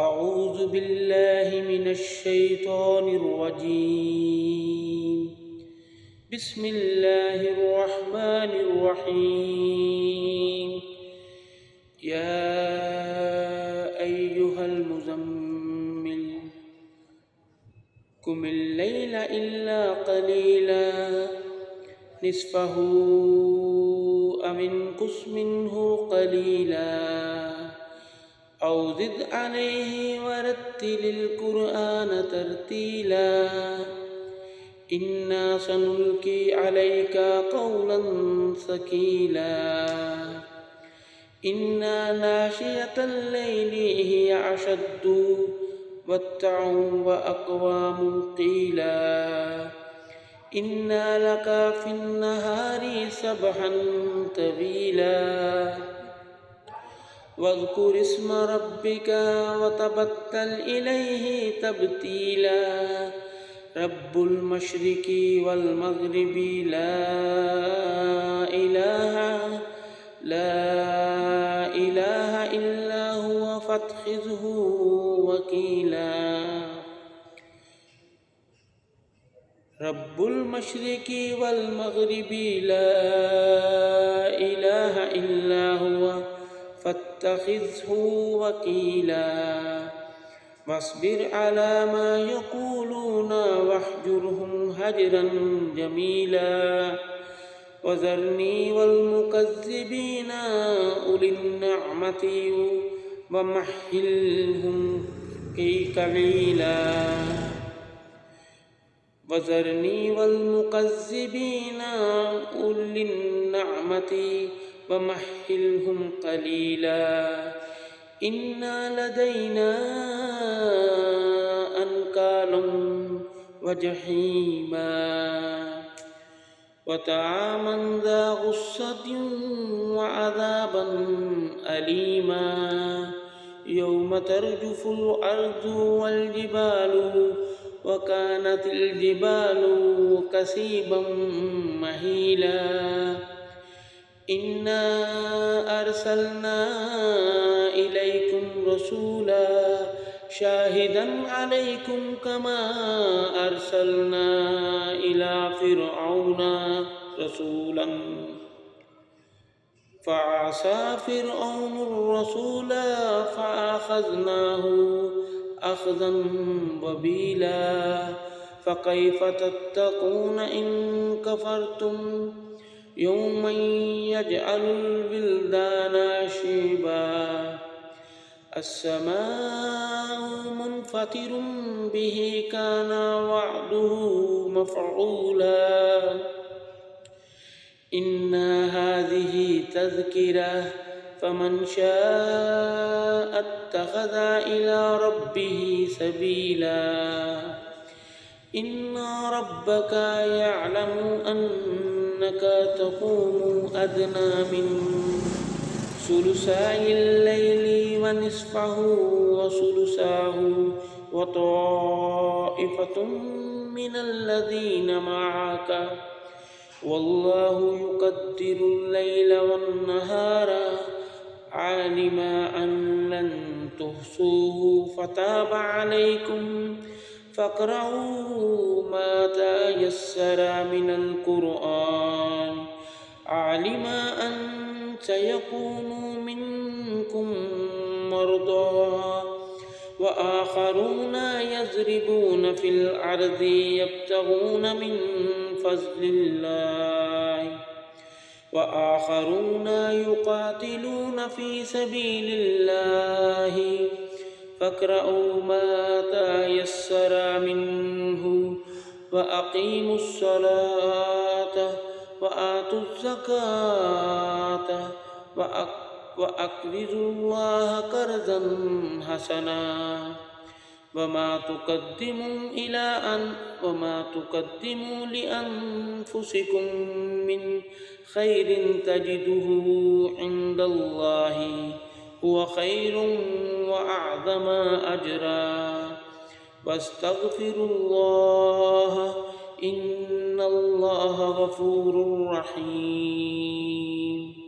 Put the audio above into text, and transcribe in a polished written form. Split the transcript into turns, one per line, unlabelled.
أعوذ بالله من الشيطان الرجيم. بسم الله الرحمن الرحيم. يا أيها المزمل قم الليل إلا قليلا نصفه أو انقص منه قليلا أو زد عليه ورتل القرآن ترتيلا إنا سنلقي عليك قولا ثقيلا إن ناشئة الليل هي أشد وطئا وأقوام قيلا إن لك في النهار سبحا طويلا واذكر اسم ربك وتبتل إليه تبتيلا رب المشرق والمغرب لا إله إلا هو فاتخذه وكيلا رب المشرق والمغرب لا إله إلا هو فاتخذه وكيلا واصبر على ما يقولون واهجرهم هجرا جميلا وذرني والمكذبين أولي النعمة ومهلهم قليلا وذرني والمكذبين أولي النعمة ومهلهم قليلا إن لدينا أنكالا وجحيما وطعاما ذا غصة وعذابا أليما يوم ترجف الأرض والجبال وكانت الجبال كثيبا مهيلا إنا أرسلنا إليكم رسولا شاهدا عليكم كما أرسلنا إلى فرعون رسولا فعصى فرعون الرسول فأخذناه أخذا وبيلا فكيف تتقون إن كفرتم يوما يجعل الولدان شيبا السماء منفطر به كان وعده مفعولا إن هذه تذكرة فمن شاء اتخذ إلى ربه سبيلا إن ربك يعلم أنك تقوم أدنى من ثلثي الليل ونصفه وثلثه وطائفة من الذين معك والله يقدر الليل والنهار علم أن لن تحصوه فتاب عليكم فاقرؤوا ما تيسر من القرآن علم أن سيكون منكم مرضى وآخرون يضربون في الأرض يبتغون من فضل الله وآخرون يقاتلون في سبيل الله فاقرؤوا ما تيسر منه وأقيموا الصلاة وآتوا الزكاة وأقرضوا الله قرضا حسنا وما تقدموا لأنفسكم من خير تجده عند الله هو خير وأعظم أجرا واستغفروا الله إن الله غفور رحيم.